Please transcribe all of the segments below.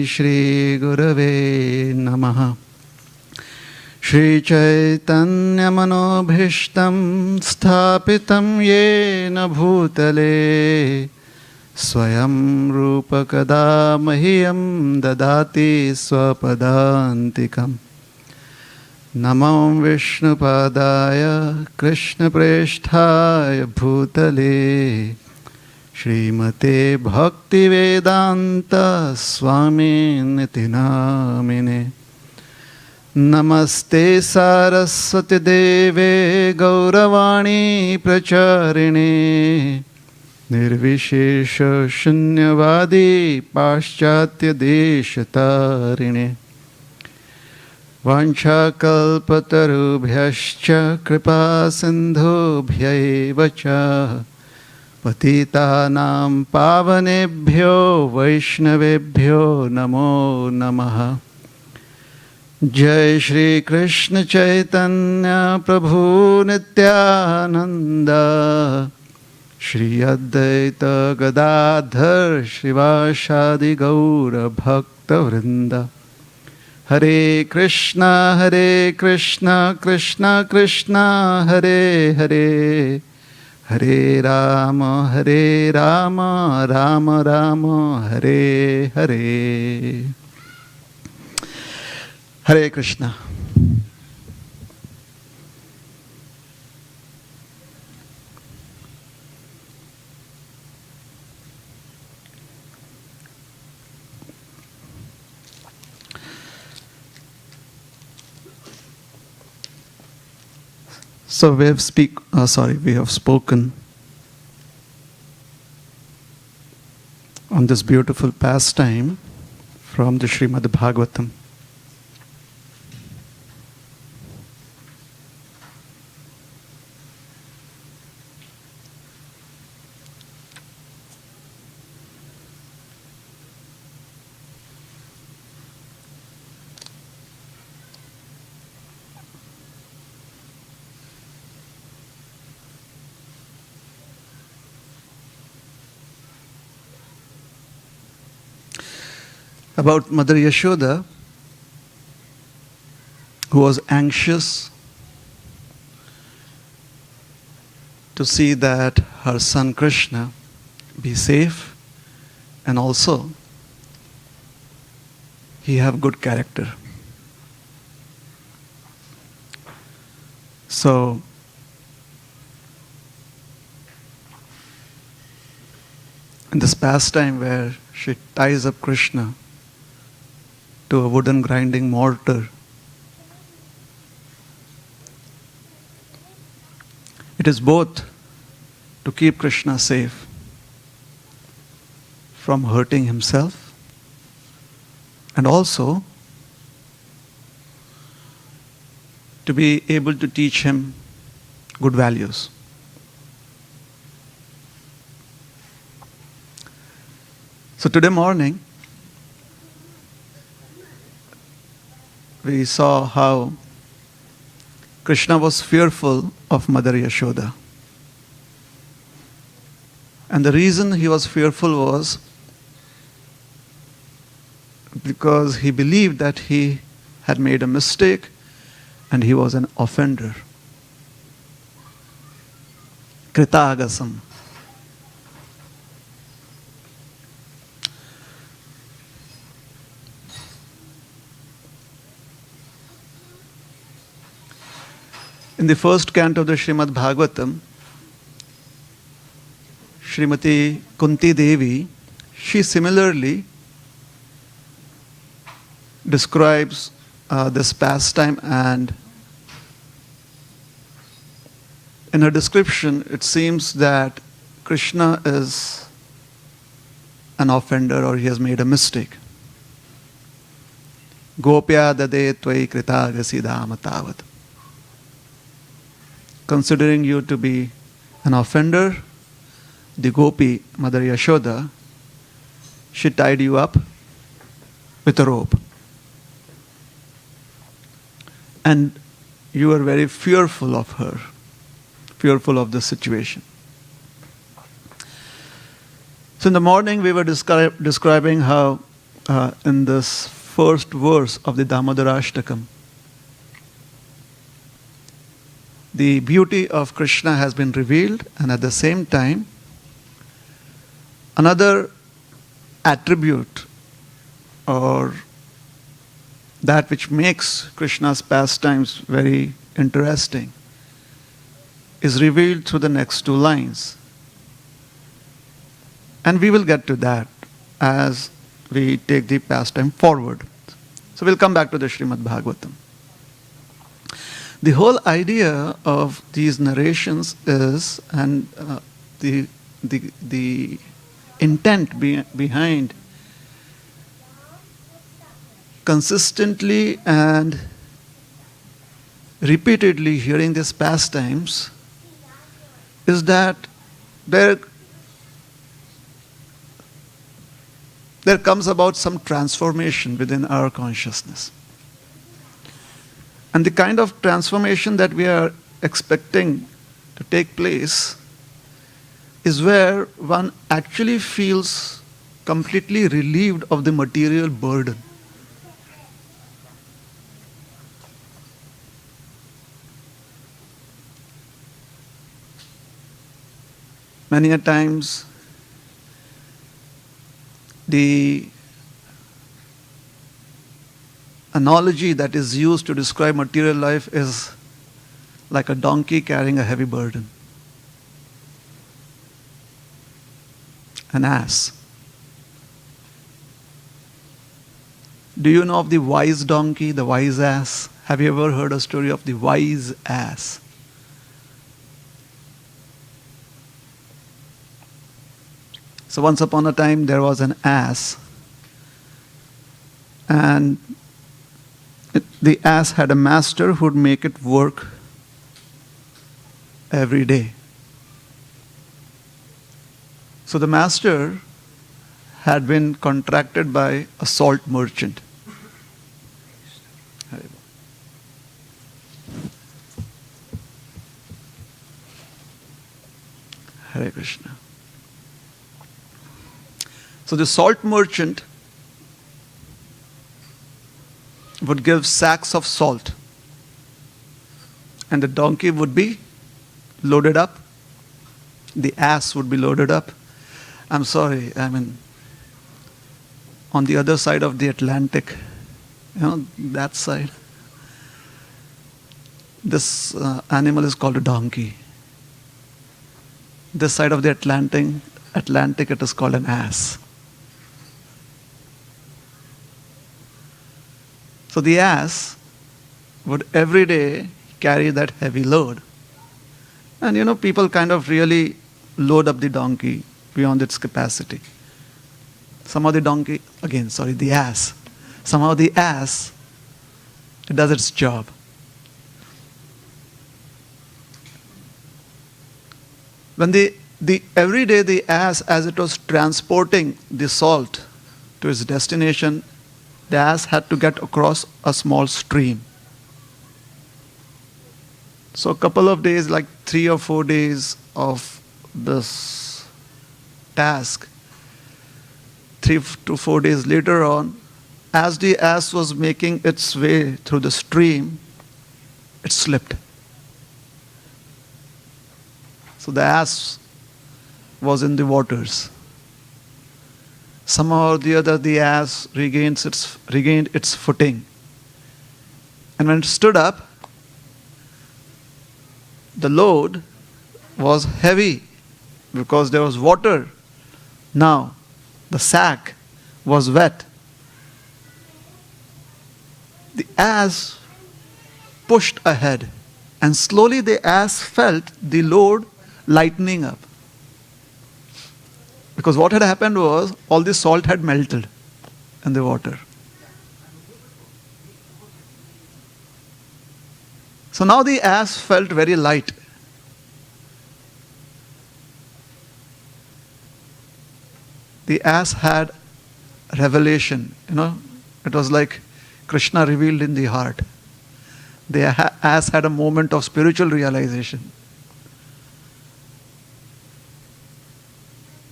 Shri Gurave Namaha. Shri Chaitanya Manobhishtam Sthapitam Yena Bhutale Swayam Rupa Kada Mahiyam Dadati Swapadantikam. Namam Vishnu Padaya Krishna Presthaya Bhutale Srimate Bhakti Vedanta Swami Niti Namine. Namaste Saraswati Deve Gauravani Pracharine Nirvishesha Shunyavadi Paschatya Deshatarine Vancha Kalpatarubhyascha Kripa Sindhubhya cha Patitanam Pavanebhyo Vaishnavebhyo Namo Namaha. Jai Shri Krishna Chaitanya Prabhu Nityananda Shri Advaita Gadadhar Shivashadi Gaura Bhakta Vrinda. Hare Krishna Krishna Krishna Hare Hare Hare Rama Rama Rama Hare Hare. Hare Krishna. So we have spoken on this beautiful pastime from the Srimad Bhagavatam. About Mother Yashoda, who was anxious to see that her son Krishna be safe and also he have good character. So in this pastime where she ties up Krishna to a wooden grinding mortar, it is both to keep Krishna safe from hurting himself and also to be able to teach him good values. So today morning, we saw how Krishna was fearful of Mother Yashoda. And the reason he was fearful was because he believed that he had made a mistake and he was an offender. Kritagasam. In the first canto of the Srimad Bhagavatam, Srimati Kunti Devi, she similarly describes this pastime, and in her description it seems that Krishna is an offender or he has made a mistake. Gopya dade tvai kritagasi dhamatavat. Considering you to be an offender, the gopi, Mother Yashoda, she tied you up with a rope. And you were very fearful of her, fearful of the situation. So in the morning we were describing how in this first verse of the Damodarashtakam. The beauty of Krishna has been revealed, and at the same time, another attribute or that which makes Krishna's pastimes very interesting is revealed through the next two lines. And we will get to that as we take the pastime forward. So we'll come back to the Srimad Bhagavatam. The whole idea of these narrations is, and the intent behind consistently and repeatedly hearing these pastimes is that there comes about some transformation within our consciousness. And the kind of transformation that we are expecting to take place is where one actually feels completely relieved of the material burden. Many a times, the analogy that is used to describe material life is like a donkey carrying a heavy burden. An ass. Do you know of the wise donkey, the wise ass? Have you ever heard a story of the wise ass? So once upon a time there was an ass, and the ass had a master who would make it work every day. So the master had been contracted by a salt merchant. Hare Krishna. So the salt merchant would give sacks of salt, and the donkey would be loaded up, the ass would be loaded up. I'm sorry, on the other side of the Atlantic, that side, this animal is called a donkey. This side of the Atlantic, it is called an ass. So the ass would every day carry that heavy load. And people kind of really load up the donkey beyond its capacity. Somehow the ass. Somehow the ass, it does its job. When every day the ass, as it was transporting the salt to its destination, the ass had to get across a small stream. So a couple of days, like 3 or 4 days of this task, 3 to 4 days later on, as the ass was making its way through the stream, it slipped. So the ass was in the waters. Somehow or the other, the ass regained its footing. And when it stood up, the load was heavy because there was water. Now, the sack was wet. The ass pushed ahead, and slowly the ass felt the load lightening up. Because what had happened was, all the salt had melted in the water. So now the ass felt very light. The ass had revelation. It was like Krishna revealed in the heart. The ass had a moment of spiritual realization.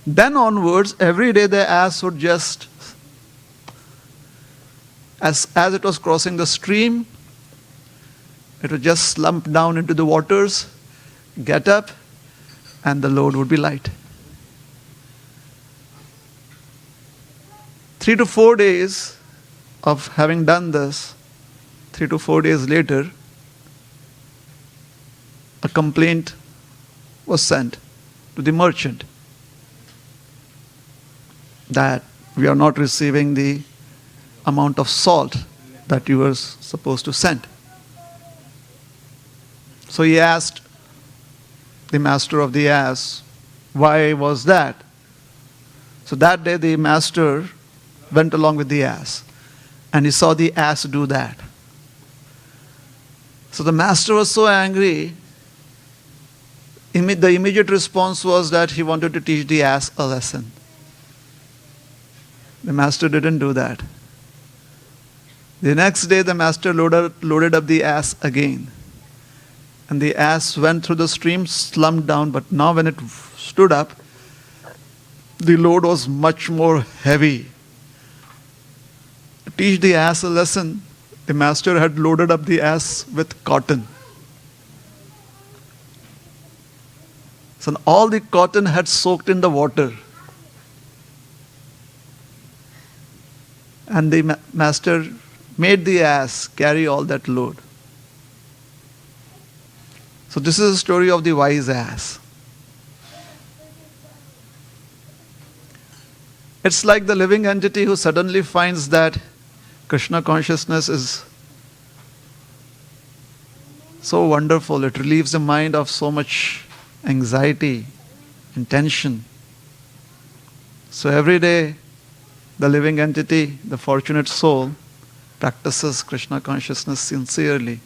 Then onwards, every day the ass would just As it was crossing the stream, it would just slump down into the waters, get up, and the load would be light. 3 to 4 days of having done this, 3 to 4 days later, a complaint was sent to the merchant that we are not receiving the amount of salt that you were supposed to send. So he asked the master of the ass, why was that? So that day the master went along with the ass, and he saw the ass do that. So the master was so angry, the immediate response was that he wanted to teach the ass a lesson. The master didn't do that. The next day the master loaded up the ass again. And the ass went through the stream, slumped down, but now when it stood up, the load was much more heavy. To teach the ass a lesson, the master had loaded up the ass with cotton. So all the cotton had soaked in the water. And the master made the ass carry all that load. So this is a story of the wise ass. It's like the living entity who suddenly finds that Krishna consciousness is so wonderful. It relieves the mind of so much anxiety and tension. So every day, the living entity, the fortunate soul, practices Krishna consciousness sincerely.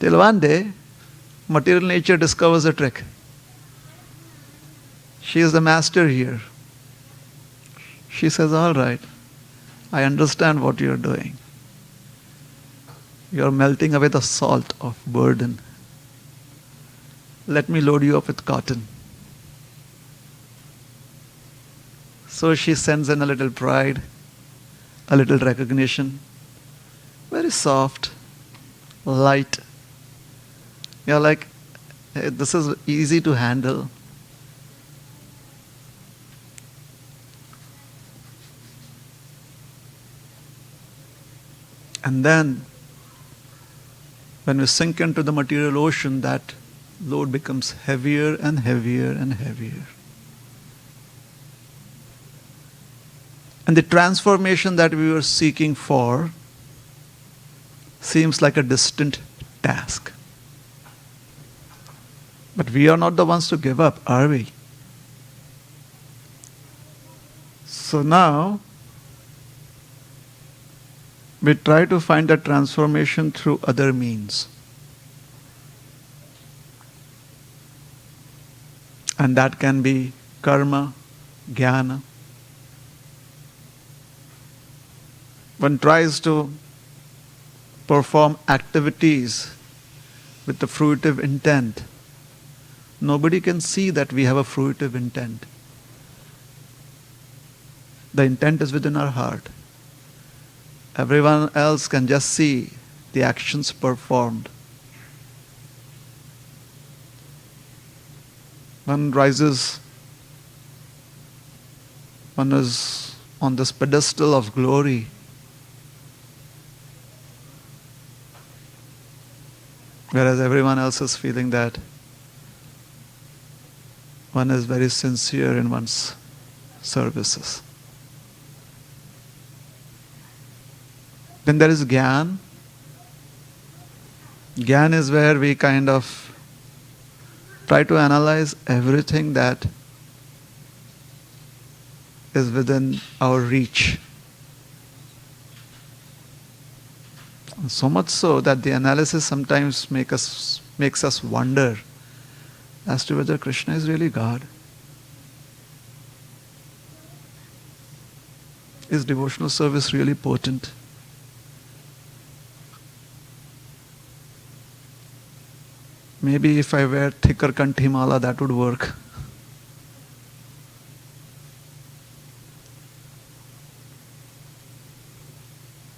Till one day, material nature discovers a trick. She is the master here. She says, all right, I understand what you are doing. You are melting away the salt of burden. Let me load you up with cotton. So she sends in a little pride, a little recognition, very soft, light. You're like, hey, this is easy to handle. And then, when we sink into the material ocean, that load becomes heavier and heavier and heavier. And the transformation that we were seeking for seems like a distant task. But we are not the ones to give up, are we? So now, we try to find that transformation through other means. And that can be karma, jnana. One tries to perform activities with the fruitive intent. Nobody can see that we have a fruitive intent. The intent is within our heart. Everyone else can just see the actions performed. One rises, one is on this pedestal of glory. Whereas everyone else is feeling that one is very sincere in one's services. Then there is Gyan. Gyan is where we kind of try to analyze everything that is within our reach. So much so that the analysis sometimes makes us wonder as to whether Krishna is really God. Is devotional service really potent? Maybe if I wear thicker kanthi mala, that would work.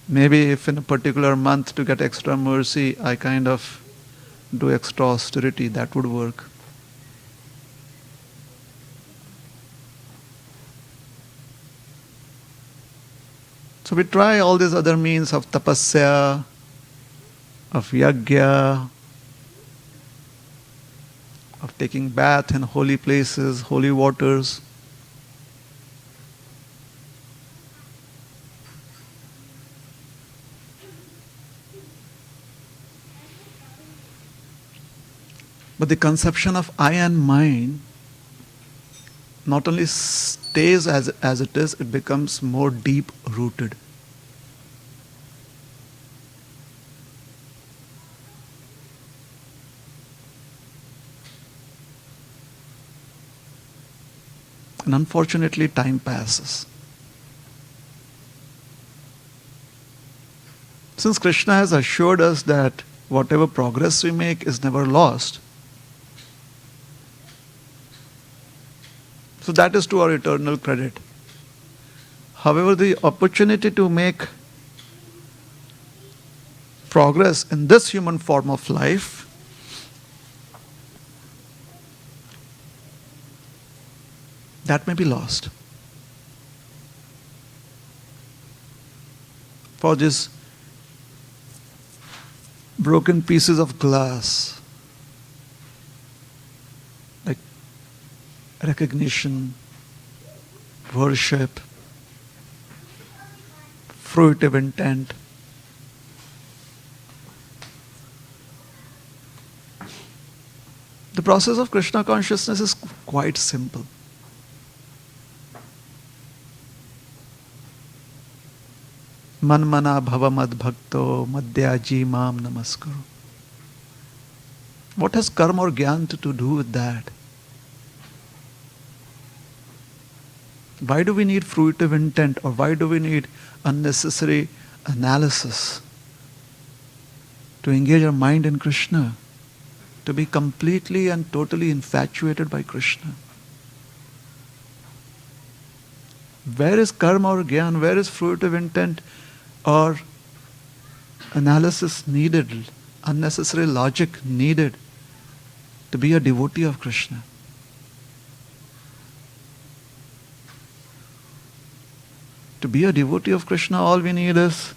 Maybe if in a particular month to get extra mercy, I kind of do extra austerity, that would work. So we try all these other means of tapasya, of yajna, of taking bath in holy places, holy waters. But the conception of I and mine not only stays as it is, it becomes more deep rooted. And unfortunately, time passes. Since Krishna has assured us that whatever progress we make is never lost, so that is to our eternal credit. However, the opportunity to make progress in this human form of life that may be lost. For these broken pieces of glass, like recognition, worship, fruitive intent, the process of Krishna consciousness is quite simple. Manmana bhava mad bhakto madhyaji mam namaskaro. What has karma or gyan to do with that? Why do we need fruitive intent, or why do we need unnecessary analysis to engage our mind in Krishna, to be completely and totally infatuated by Krishna? Where is karma or gyan? Where is fruitive intent or analysis needed, unnecessary logic needed to be a devotee of Krishna? To be a devotee of Krishna, all we need is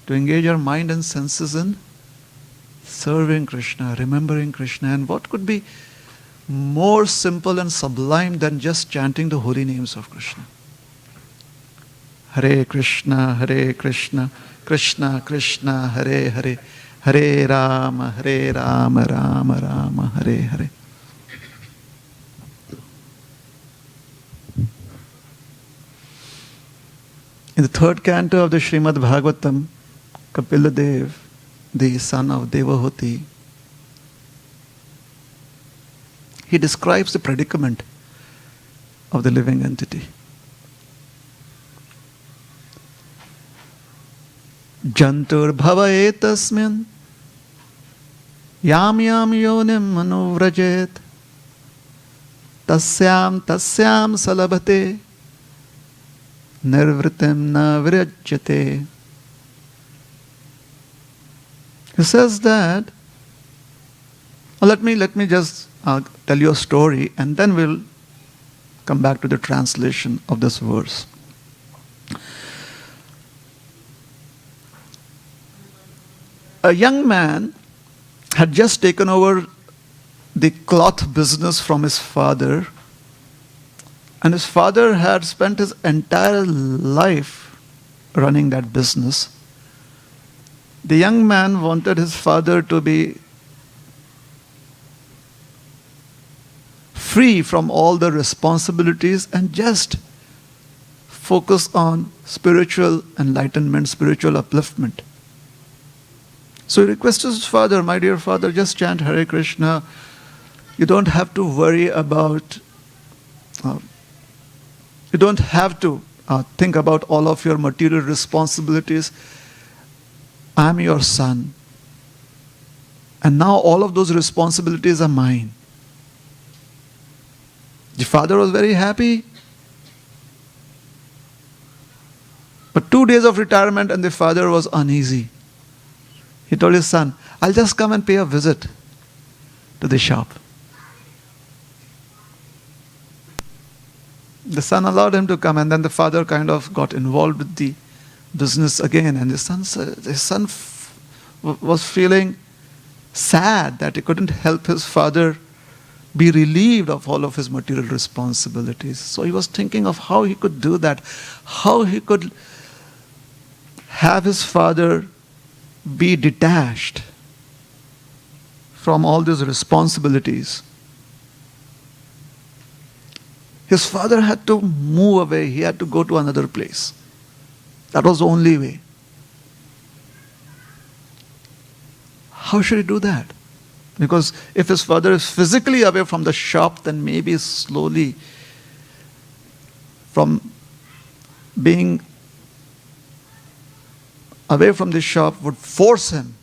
to engage our mind and senses in serving Krishna, remembering Krishna. And what could be more simple and sublime than just chanting the holy names of Krishna? Hare Krishna, Krishna Krishna, Hare Hare, Hare Rama, Rama Rama, Hare Hare. In the third canto of the Srimad Bhagavatam, Kapila Dev, the son of Devahuti, he describes the predicament of the living entity. Jantur bhava etasmin yam yam yonim manuvrajet tasyam salabhate nirvritim na virajyate. He says that, let me just tell you a story, and then we'll come back to the translation of this verse. A young man had just taken over the cloth business from his father, and his father had spent his entire life running that business. The young man wanted his father to be free from all the responsibilities and just focus on spiritual enlightenment, spiritual upliftment. So he requested his father, my dear father, just chant Hare Krishna. You don't have to worry about, you don't have to think about all of your material responsibilities. I'm your son. And now all of those responsibilities are mine. The father was very happy. But 2 days of retirement and the father was uneasy. He told his son, I'll just come and pay a visit to the shop. The son allowed him to come, and then the father kind of got involved with the business again. And the son was feeling sad that he couldn't help his father be relieved of all of his material responsibilities. So he was thinking of how he could do that, how he could have his father be detached from all these responsibilities. His father had to move away. He had to go to another place. That was the only way. How should he do that? Because if his father is physically away from the shop, then maybe slowly from being away from the shop would force him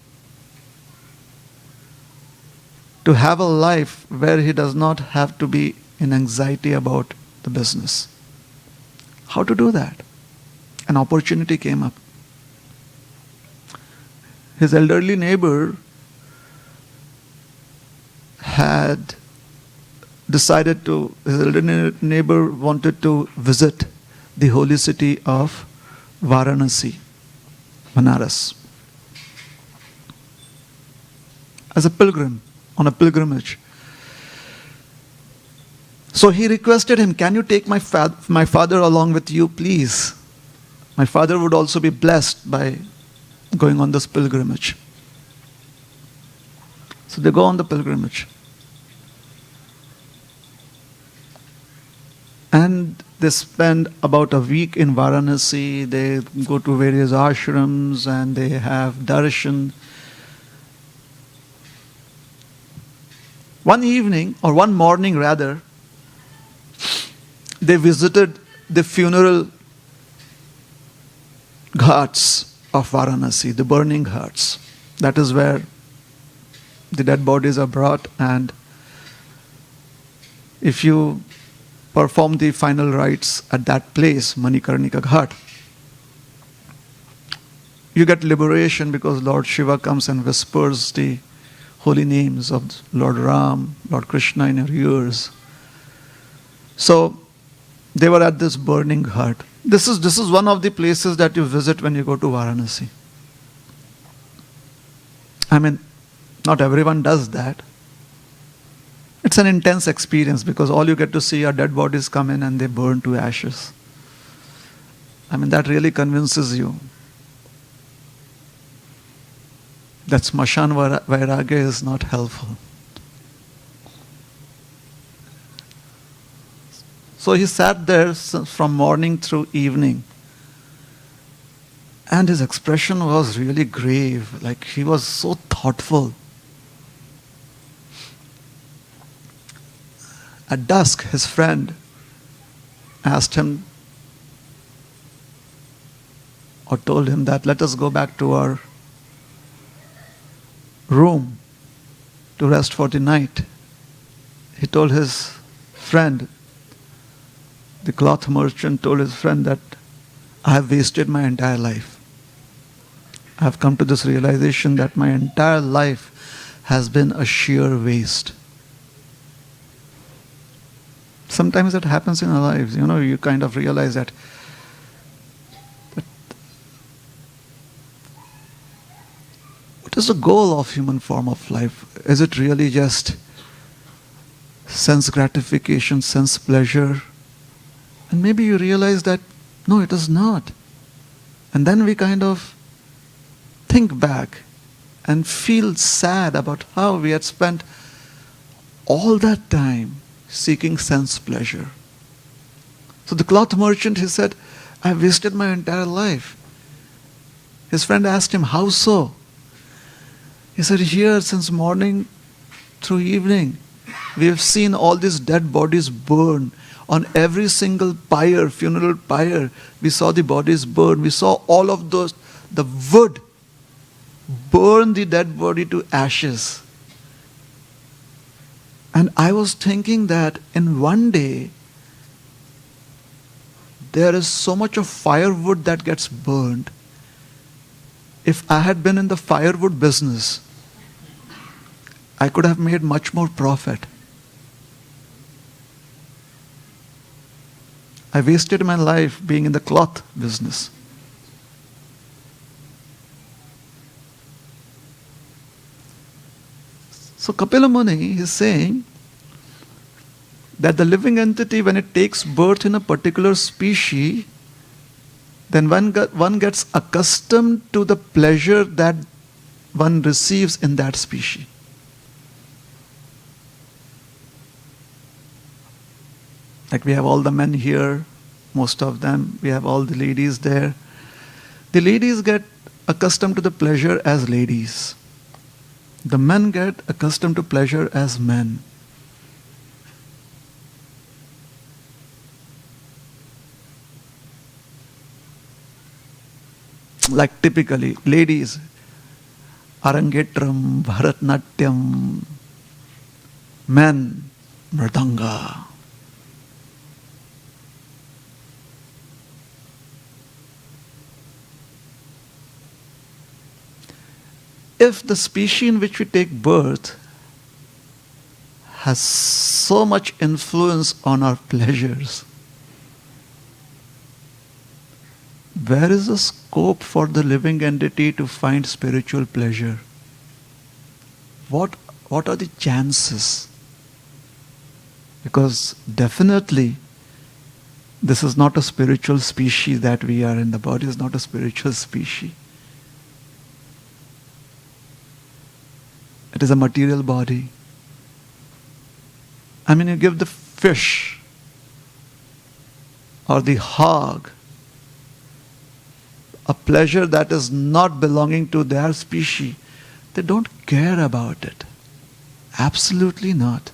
to have a life where he does not have to be in anxiety about the business. How to do that? An opportunity came up. His elderly neighbor had decided to, his elderly neighbor wanted to visit the holy city of Varanasi, Banaras, as a pilgrim, on a pilgrimage. So he requested him, can you take my father along with you, please? My father would also be blessed by going on this pilgrimage. So they go on the pilgrimage. And they spend about a week in Varanasi. They go to various ashrams and they have darshan. One evening, or one morning rather, they visited the funeral ghats of Varanasi, the burning ghats. That is where the dead bodies are brought, and if you perform the final rites at that place, Manikarnika Ghat, you get liberation because Lord Shiva comes and whispers the holy names of Lord Ram, Lord Krishna in your ears. So they were at this burning ghat. This is one of the places that you visit when you go to Varanasi. I mean, not everyone does that. It's an intense experience because all you get to see are dead bodies come in and they burn to ashes. I mean, that really convinces you that Smashan Vairagya is not helpful. So he sat there from morning through evening. And his expression was really grave, like he was so thoughtful. At dusk, his friend asked him or told him that let us go back to our room to rest for the night. He told his friend, the cloth merchant told his friend that I have wasted my entire life. I have come to this realization that my entire life has been a sheer waste. Sometimes it happens in our lives, you kind of realize that what is the goal of human form of life? Is it really just sense gratification, sense pleasure? And maybe you realize that, no, it is not. And then we kind of think back and feel sad about how we had spent all that time seeking sense pleasure. So the cloth merchant, he said, I have wasted my entire life. His friend asked him, how so? He said, here since morning through evening, we have seen all these dead bodies burn. On every single pyre, funeral pyre, we saw the bodies burn. We saw all of those, the wood, burn the dead body to ashes. And I was thinking that in one day, there is so much of firewood that gets burned. If I had been in the firewood business, I could have made much more profit. I wasted my life being in the cloth business. So Kapila Muni is saying that the living entity, when it takes birth in a particular species, then one gets accustomed to the pleasure that one receives in that species. Like we have all the men here, most of them, we have all the ladies there. The ladies get accustomed to the pleasure as ladies. The men get accustomed to pleasure as men. Like typically, ladies, Arangetram, Bharatnatyam, men, Mridanga. If the species in which we take birth has so much influence on our pleasures, where is the scope for the living entity to find spiritual pleasure? What are the chances? Because definitely this is not a spiritual species that we are in. The body is not a spiritual species. It is a material body. I mean, you give the fish or the hog a pleasure that is not belonging to their species, they don't care about it. Absolutely not.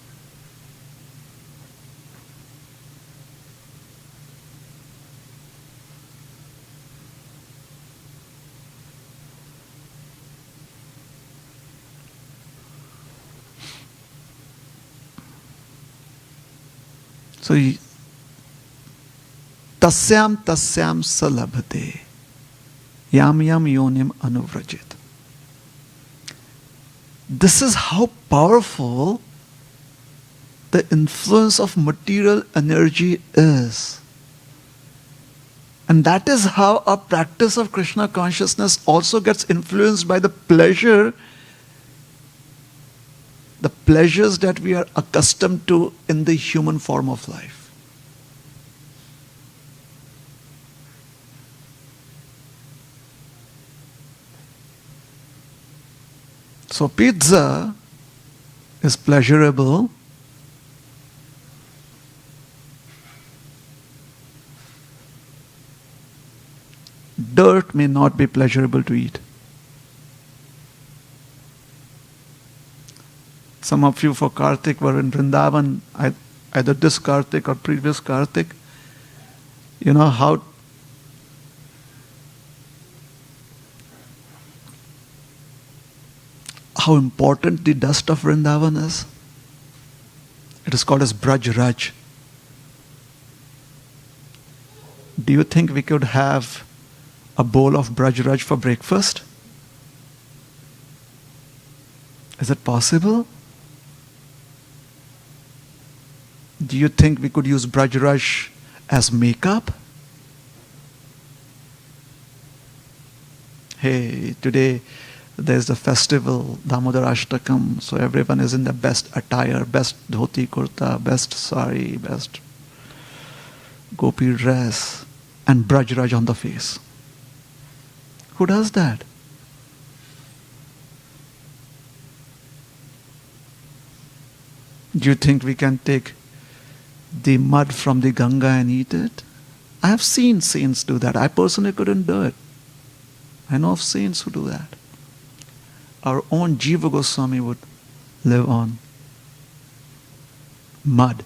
So, tasyam salabhate yam yonim anuvrajit. This is how powerful the influence of material energy is. And that is how our practice of Krishna consciousness also gets influenced by the pleasures that we are accustomed to in the human form of life. So pizza is pleasurable. Dirt may not be pleasurable to eat. Some of you for Kartik were in Vrindavan, either this Kartik or previous Kartik. You know how important the dust of Vrindavan is. It is called as Braj Raj. Do you think we could have a bowl of Braj Raj for breakfast? Is it possible? Do you think we could use Braj Raj as makeup? Hey, today there's the festival, Damodar Ashtakam, so everyone is in the best attire, best dhoti kurta, best sari, best gopi dress, and Braj Raj on the face. Who does that? Do you think we can take the mud from the Ganga and eat it? I have seen saints do that. I personally couldn't do it. I know of saints who do that. Our own Jiva Goswami would live on mud.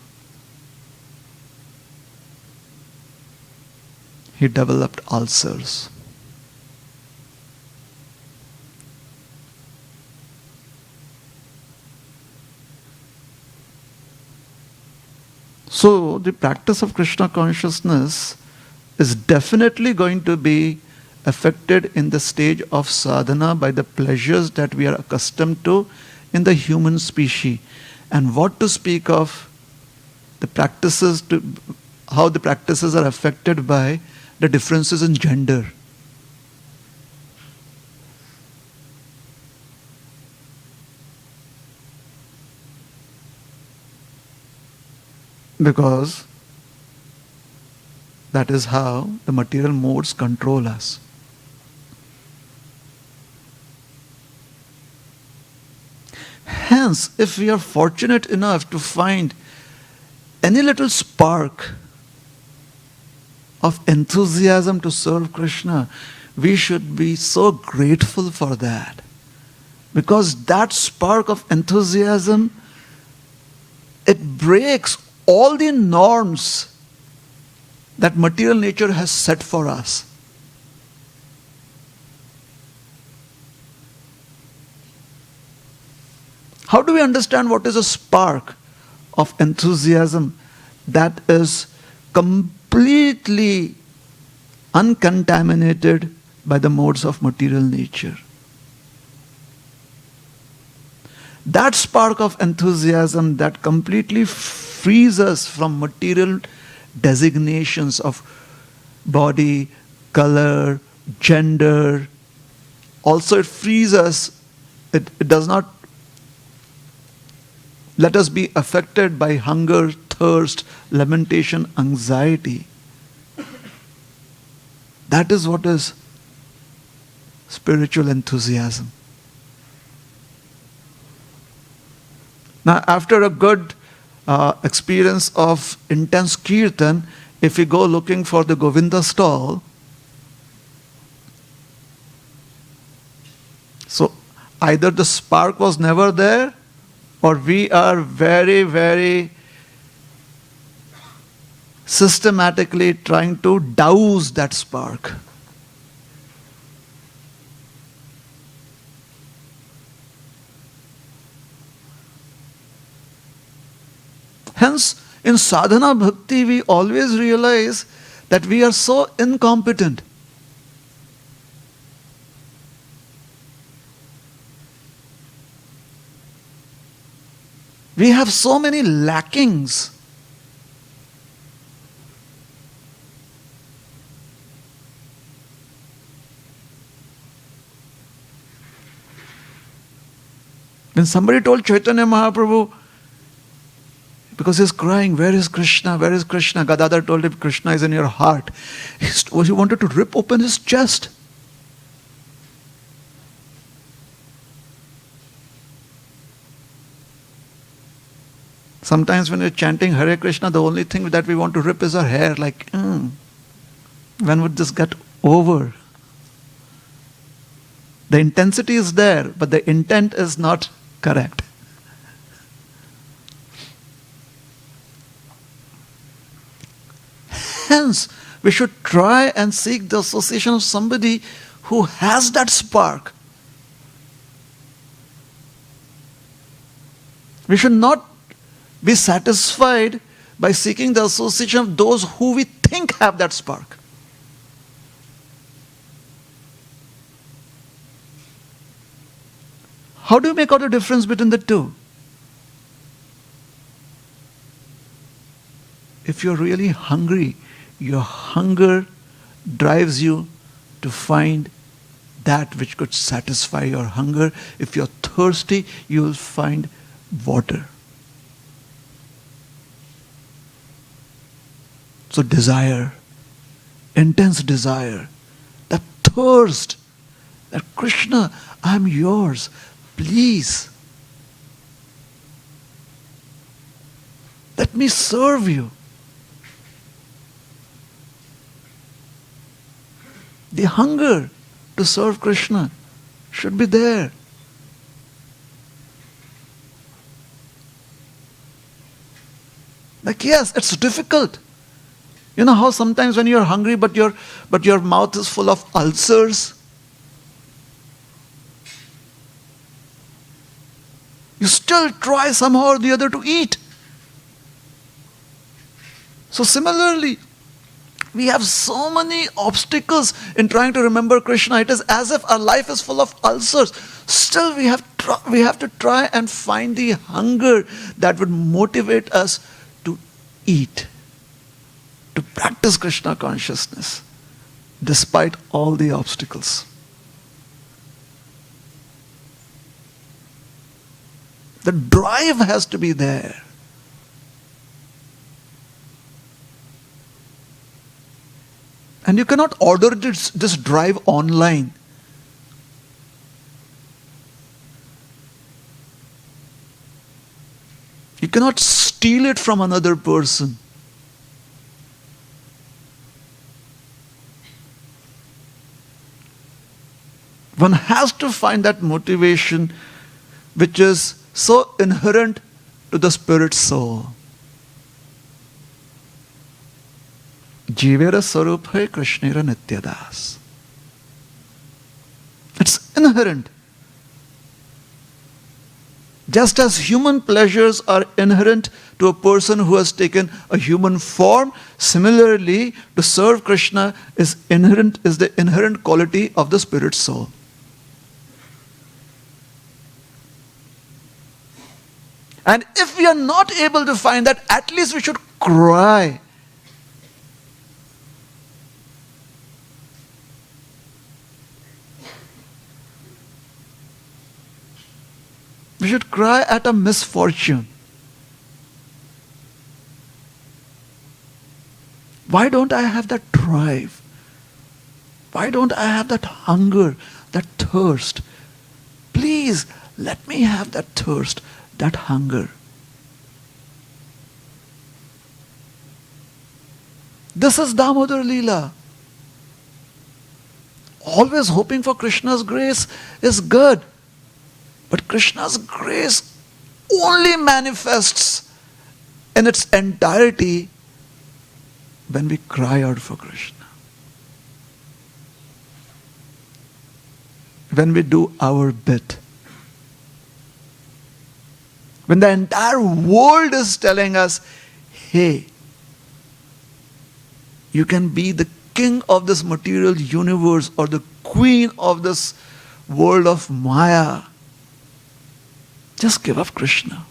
He developed ulcers. So the practice of Krishna consciousness is definitely going to be affected in the stage of sadhana by the pleasures that we are accustomed to in the human species. And what to speak of the practices, how the practices are affected by the differences in gender. Because that is how the material modes control us. Hence, if we are fortunate enough to find any little spark of enthusiasm to serve Krishna, we should be so grateful for that. Because that spark of enthusiasm, it breaks all the norms that material nature has set for us. How do we understand what is a spark of enthusiasm that is completely uncontaminated by the modes of material nature? That spark of enthusiasm that completely frees us from material designations of body, color, gender. Also, it frees us, it does not let us be affected by hunger, thirst, lamentation, anxiety. That is what is spiritual enthusiasm. Now, after a good experience of intense kirtan, if we go looking for the Govinda stall, so either the spark was never there, or we are very, very systematically trying to douse that spark. Hence, in sadhana bhakti, we always realize that we are so incompetent. We have so many lackings. When somebody told Chaitanya Mahaprabhu, because he's crying, where is Krishna? Where is Krishna? Gadadhar told him, Krishna is in your heart. He wanted to rip open his chest. Sometimes when we're chanting Hare Krishna, the only thing that we want to rip is our hair. Like, when would this get over? The intensity is there, but the intent is not correct. Hence, we should try and seek the association of somebody who has that spark. We should not be satisfied by seeking the association of those who we think have that spark. How do you make out a difference between the two? If you're really hungry, your hunger drives you to find that which could satisfy your hunger. If you're thirsty, you will find water. So desire, intense desire, that thirst, that Krishna, I'm yours, please. Let me serve you. The hunger to serve Krishna should be there. Like, yes, it's difficult. You know how sometimes when you're hungry but your mouth is full of ulcers? You still try somehow or the other to eat. So similarly, We have so many obstacles in trying to remember Krishna. It is as if our life is full of ulcers. Still, we have to try and find the hunger that would motivate us to eat, to practice Krishna consciousness, despite all the obstacles. The drive has to be there. And you cannot order this drive online. You cannot steal it from another person. One has to find that motivation which is so inherent to the spirit soul. Jivera Saruphe Krishnera Nityadas. It's inherent. Just as human pleasures are inherent to a person who has taken a human form, similarly, to serve Krishna is the inherent quality of the spirit soul. And if we are not able to find that, at least we should cry. We should cry at a misfortune. Why don't I have that drive? Why don't I have that hunger, that thirst? Please, let me have that thirst, that hunger. This is Damodar Leela. Always hoping for Krishna's grace is good. But Krishna's grace only manifests in its entirety when we cry out for Krishna. When we do our bit. When the entire world is telling us, hey, you can be the king of this material universe or the queen of this world of Maya. Just give up Krishna.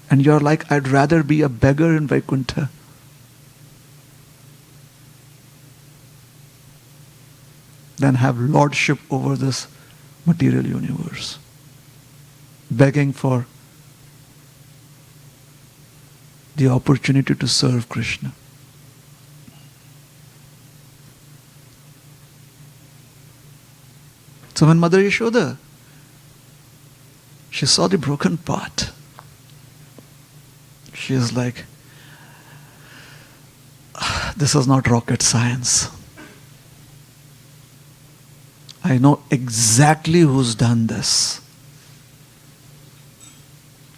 And you're like, I'd rather be a beggar in Vaikuntha than have lordship over this material universe. Begging for the opportunity to serve Krishna. So when Mother Yashoda, she saw the broken pot, she is like, this is not rocket science. I know exactly who's done this.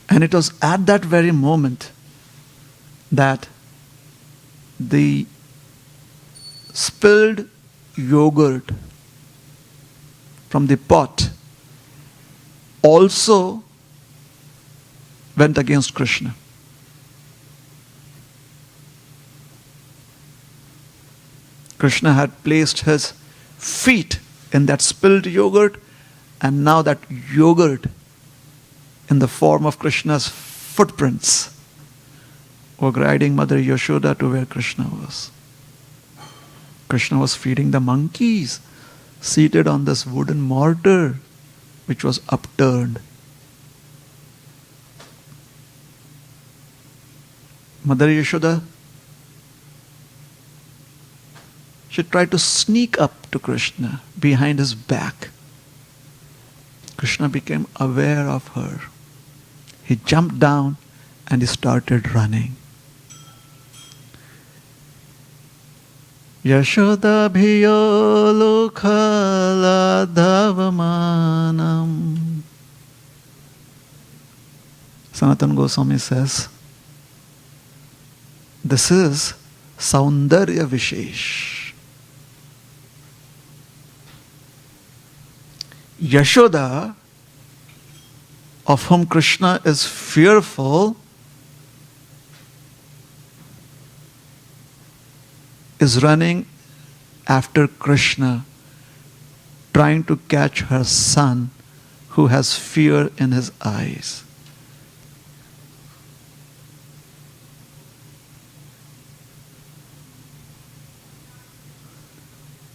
And it was at that very moment that the spilled yogurt from the pot also went against Krishna. Krishna had placed his feet in that spilled yogurt, and now that yogurt in the form of Krishna's footprints were guiding Mother Yashoda to where Krishna was. Krishna was feeding the monkeys, seated on this wooden mortar which was upturned. Mother Yashoda, she tried to sneak up to Krishna behind his back. Krishna became aware of her. He jumped down and he started running. Yashoda bhiyo lokhala dhavamanam. Sanatana Goswami says, this is Saundarya Vishesh. Yashoda, of whom Krishna is fearful, is running after Krishna, trying to catch her son who has fear in his eyes.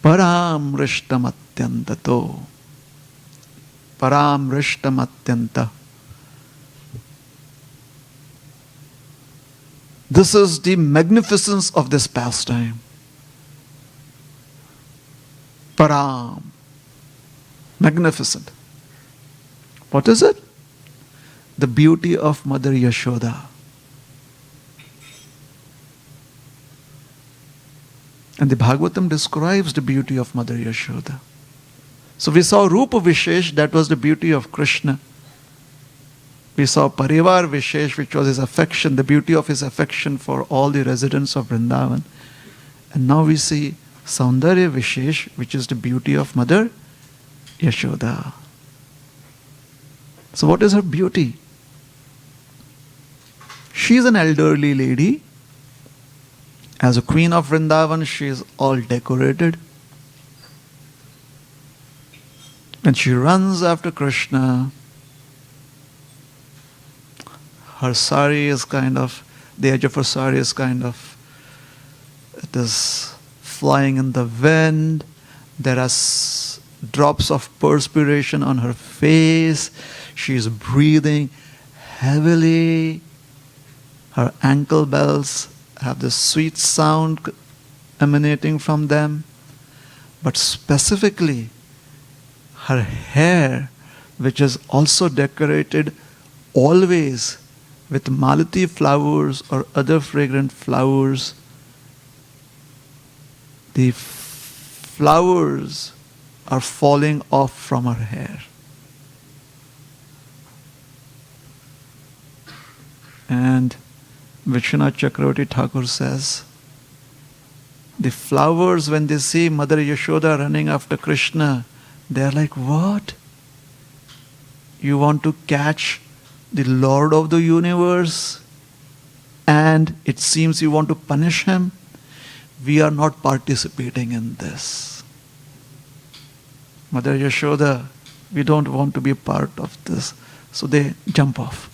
Param rishtamattyantato. Param rishtamatyanta. This is the magnificence of this pastime. Param. Magnificent. What is it? The beauty of Mother Yashoda. And the Bhagavatam describes the beauty of Mother Yashoda. So we saw Rupa Vishesh, that was the beauty of Krishna. We saw Parivar Vishesh, which was his affection, the beauty of his affection for all the residents of Vrindavan. And now we see Saundarya Vishesh, which is the beauty of Mother Yashoda. So what is her beauty? She is an elderly lady. As a queen of Vrindavan, she is all decorated. And she runs after Krishna. Her sari is the edge of her sari is it is flying in the wind. There are drops of perspiration on her face. She is breathing heavily. Her ankle bells have this sweet sound emanating from them. But specifically, her hair, which is also decorated always with malati flowers or other fragrant flowers, the flowers are falling off from her hair. And Vishwanath Chakravarti Thakur says, the flowers, when they see Mother Yashoda running after Krishna, they are like, what? You want to catch the Lord of the universe and it seems you want to punish him? We are not participating in this. Mother Yashoda, we don't want to be a part of this. So they jump off.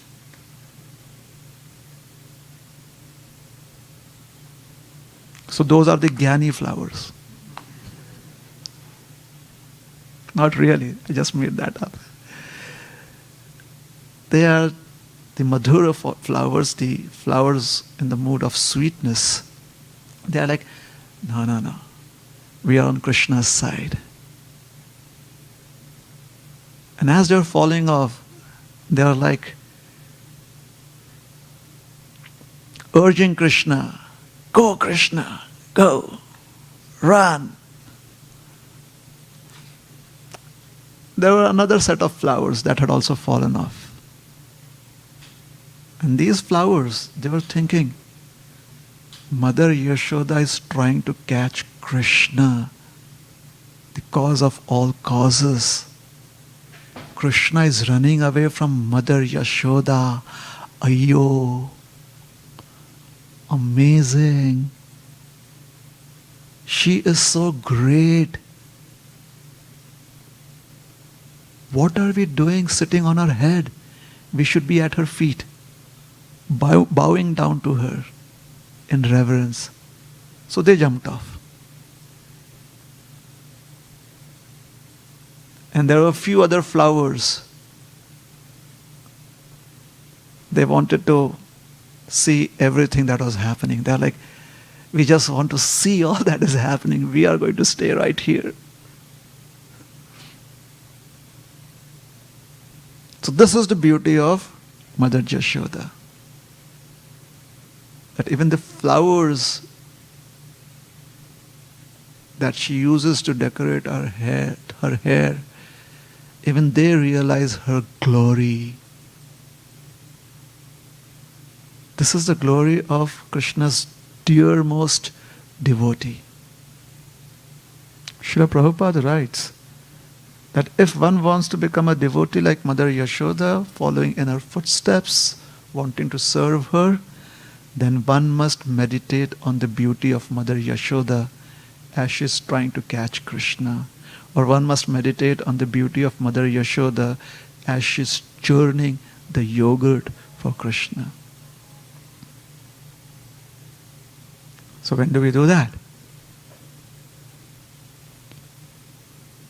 So those are the Jnani flowers. Not really, I just made that up. They are the Madhura flowers, the flowers in the mood of sweetness. They are like, no. We are on Krishna's side. And as they are falling off, they are like urging Krishna, go Krishna, go, run. There were another set of flowers that had also fallen off. And these flowers, they were thinking, Mother Yashoda is trying to catch Krishna, the cause of all causes. Krishna is running away from Mother Yashoda. Ayyo. Amazing. She is so great. What are we doing sitting on her head? We should be at her feet, bowing down to her in reverence. So they jumped off. And there were a few other flowers. They wanted to see everything that was happening. They're like, we just want to see all that is happening. We are going to stay right here. So this is the beauty of Mother Yashoda. That even the flowers that she uses to decorate her hair, even they realize her glory. This is the glory of Krishna's dearmost devotee. Srila Prabhupada writes that if one wants to become a devotee like Mother Yashoda, following in her footsteps, wanting to serve her, then one must meditate on the beauty of Mother Yashoda as she is trying to catch Krishna. Or one must meditate on the beauty of Mother Yashoda as she is churning the yogurt for Krishna. So when do we do that?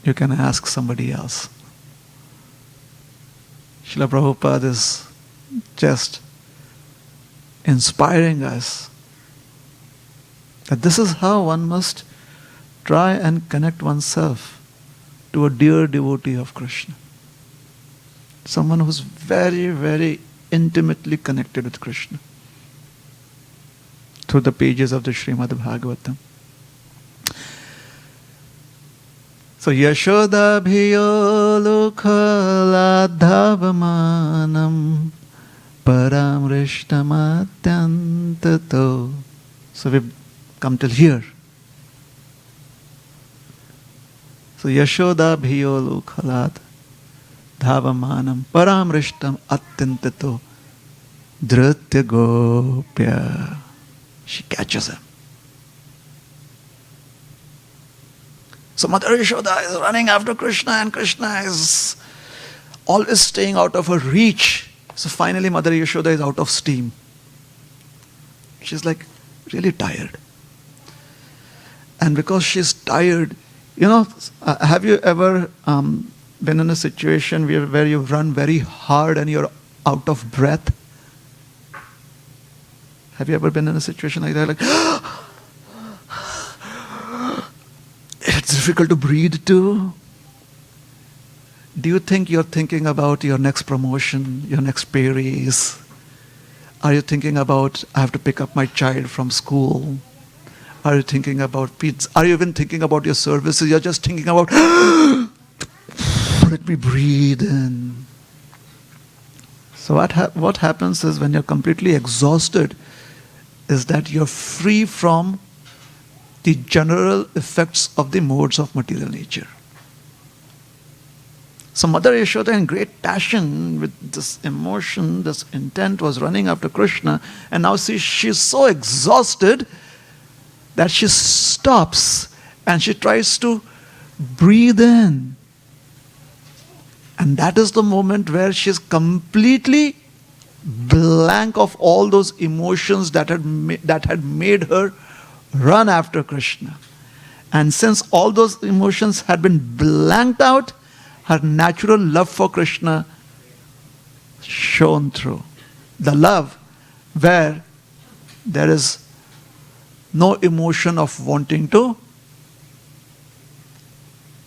You can ask somebody else. Srila Prabhupada is just inspiring us that this is how one must try and connect oneself to a dear devotee of Krishna. Someone who's very, very intimately connected with Krishna through the pages of the Srimad Bhagavatam. So Yashoda bhiyo lukhaladhavamanam paramrishtamatyantato. So we've come till here. So Yashoda bhiyo lukhaladhavamanam paramrishtam atyantato dhritya gopya. She catches him. So Mother Yashoda is running after Krishna and Krishna is always staying out of her reach. So finally Mother Yashoda is out of steam. She's like really tired. And because she's tired, have you ever been in a situation where you run very hard and you're out of breath? Have you ever been in a situation like that? Like, it's difficult to breathe too. Do you think you're thinking about your next promotion, your next pay raise? Are you thinking about, I have to pick up my child from school? Are you thinking about pizza? Are you even thinking about your services? You're just thinking about, let me breathe in. So what happens is when you're completely exhausted, is that you're free from the general effects of the modes of material nature. So Mother Yashoda, in great passion, with this emotion, this intent, was running after Krishna, and now she's so exhausted that she stops and she tries to breathe in. And that is the moment where she's completely blank of all those emotions that had made her run after Krishna. And since all those emotions had been blanked out, her natural love for Krishna shone through. The love where there is no emotion of wanting to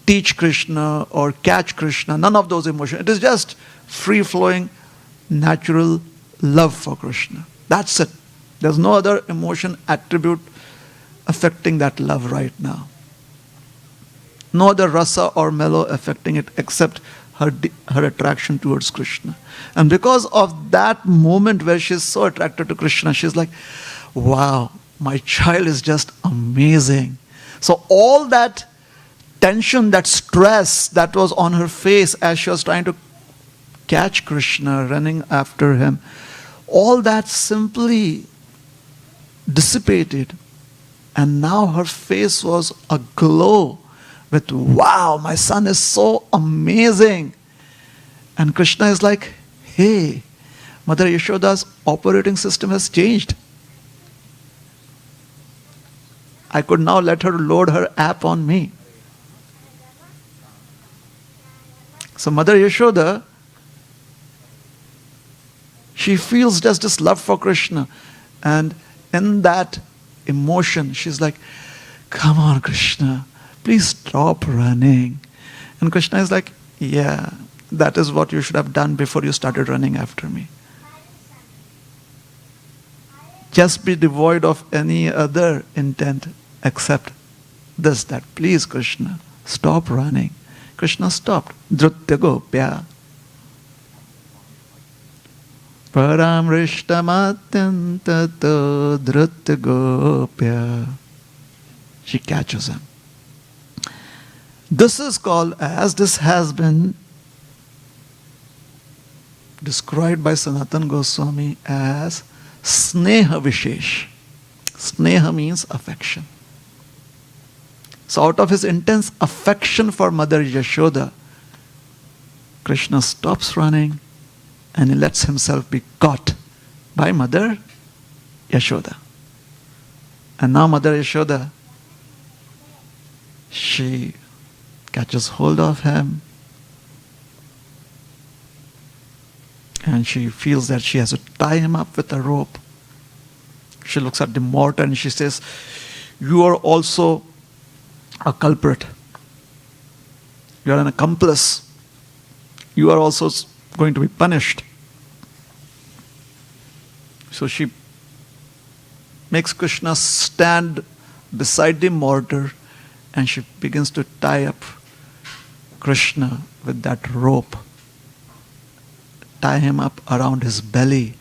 teach Krishna or catch Krishna, none of those emotions. It is just free-flowing, natural love for Krishna. That's it. There's no other emotion attribute affecting that love right now. No other rasa or mellow affecting it except her attraction towards Krishna. And because of that moment where she's so attracted to Krishna, she's like, wow, my child is just amazing. So all that tension, that stress that was on her face as she was trying to catch Krishna, running after him, all that simply dissipated. And now her face was aglow with, wow, my son is so amazing. And Krishna is like, hey, Mother Yashoda's operating system has changed. I could now let her load her app on me. So Mother Yashoda, she feels just this love for Krishna. And in that emotion, she's like, come on, Krishna, please stop running. And Krishna is like, yeah, that is what you should have done before you started running after me. Just be devoid of any other intent except this, that please, Krishna, stop running. Krishna stopped. Dhrutya gopya. Paramrishtamatyantato dhrutya gopya. She catches him. This is called, as this has been described by Sanatana Goswami, as Sneha Vishesh. Sneha means affection. So out of his intense affection for Mother Yashoda, Krishna stops running and he lets himself be caught by Mother Yashoda. And now Mother Yashoda, she catches hold of him and she feels that she has to tie him up with a rope. She looks at the mortar and she says, "You are also a culprit. You are an accomplice. You are also going to be punished." So she makes Krishna stand beside the mortar and she begins to tie up Krishna with that rope. Tie him up around his belly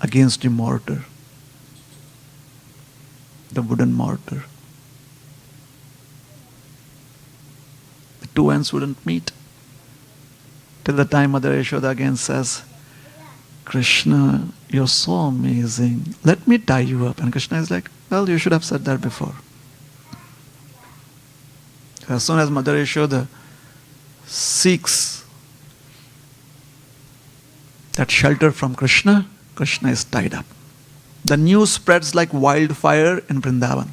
against the mortar, the wooden mortar. The two ends wouldn't meet till the time Mother Yashoda again says, "Krishna, you're so amazing. Let me tie you up." And Krishna is like, "Well, you should have said that before." As soon as Mother Yashoda seeks that shelter from Krishna, Krishna is tied up. The news spreads like wildfire in Vrindavan.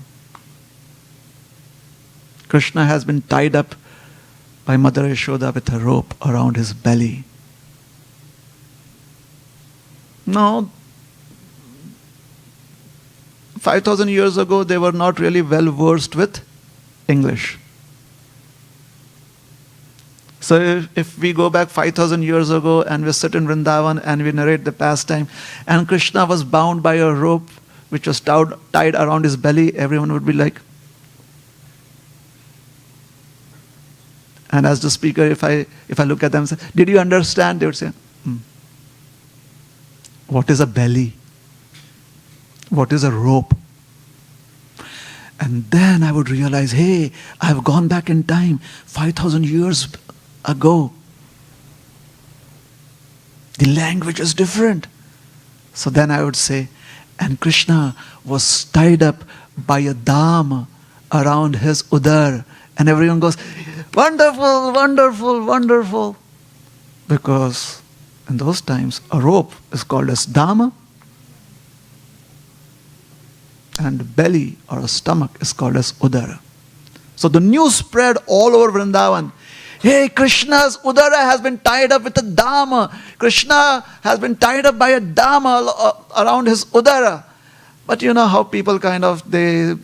Krishna has been tied up by Mother Yashoda with a rope around his belly. Now, 5,000 years ago, they were not really well versed with English. So if we go back 5,000 years ago and we sit in Vrindavan and we narrate the pastime, and Krishna was bound by a rope which was tied around his belly, everyone would be like, and as the speaker, if I look at them and say, "Did you understand?" They would say, "What is a belly? What is a rope?" And then I would realize, hey, I've gone back in time 5,000 years ago. The language is different. So then I would say, and Krishna was tied up by a dam around his udar. And everyone goes, "Wonderful, wonderful, wonderful." Because in those times, a rope is called as dama. And belly or a stomach is called as udara. So the news spread all over Vrindavan. Hey, Krishna's udara has been tied up with a dama. Krishna has been tied up by a dama around his udara. But you know how people they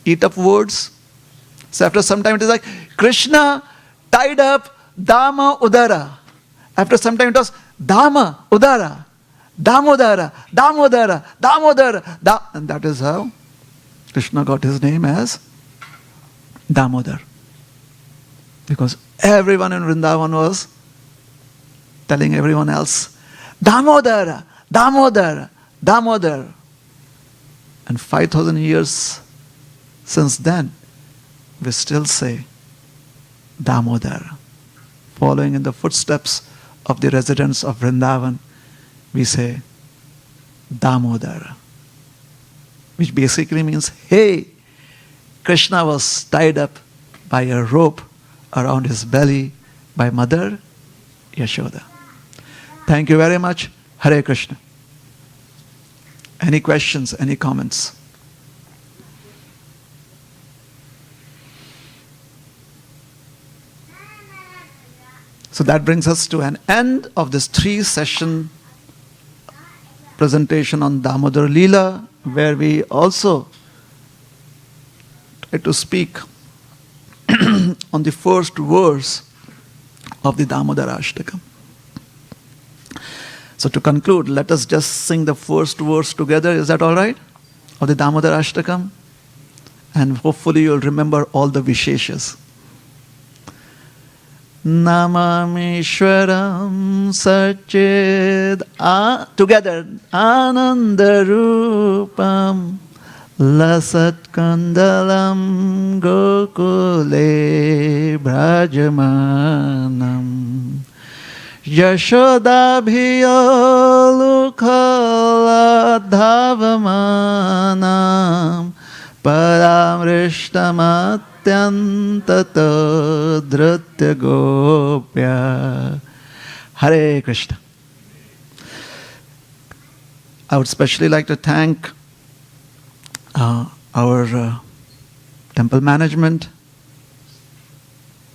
eat up words. So after some time it is like, Krishna tied up dama udara. After some time it was dama udara. Damodara, Damodara, Damodara. And that is how Krishna got his name as Damodar. Because everyone in Vrindavan was telling everyone else, Damodara, Damodara, Damodar. And 5,000 years since then, we still say Damodar. Following in the footsteps of the residents of Vrindavan, we say Damodara, which basically means, hey, Krishna was tied up by a rope around his belly by Mother Yashoda. Thank you very much. Hare Krishna. Any questions, any comments? So that brings us to an end of this 3-session presentation on Damodar Leela, where we also try to speak on the first verse of the Damodar Ashtakam. So to conclude, let us just sing the first verse together. Is that all right? Of the Damodar Ashtakam? And hopefully you'll remember all the Visheshas. Namamishwaram Sachid together Anandarupam Lasat Kandalam Gokule Brajamanam Yashodabhiyalukaladhavamanam paramrishtamatyantato dhritya gopya. Hare Krishna. I would especially like to thank our temple management,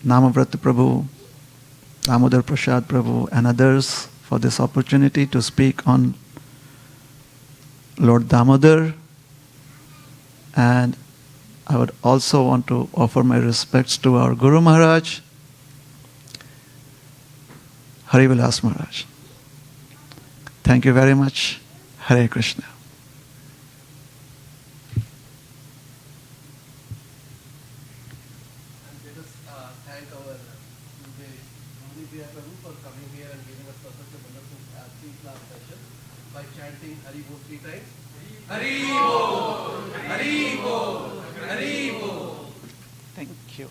Namavrata Prabhu, Damodar Prasad Prabhu, and others for this opportunity to speak on Lord Damodar. And I would also want to offer my respects to our Guru Maharaj, Hari Vilas Maharaj. Thank you very much. Hare Krishna. And let us thank our Rohini Priya Prabhu for coming here and giving us such a wonderful 3-class session by chanting Hari Bol 3 times. Hari Bol! Hari Bol! Hari Bol! Thank you.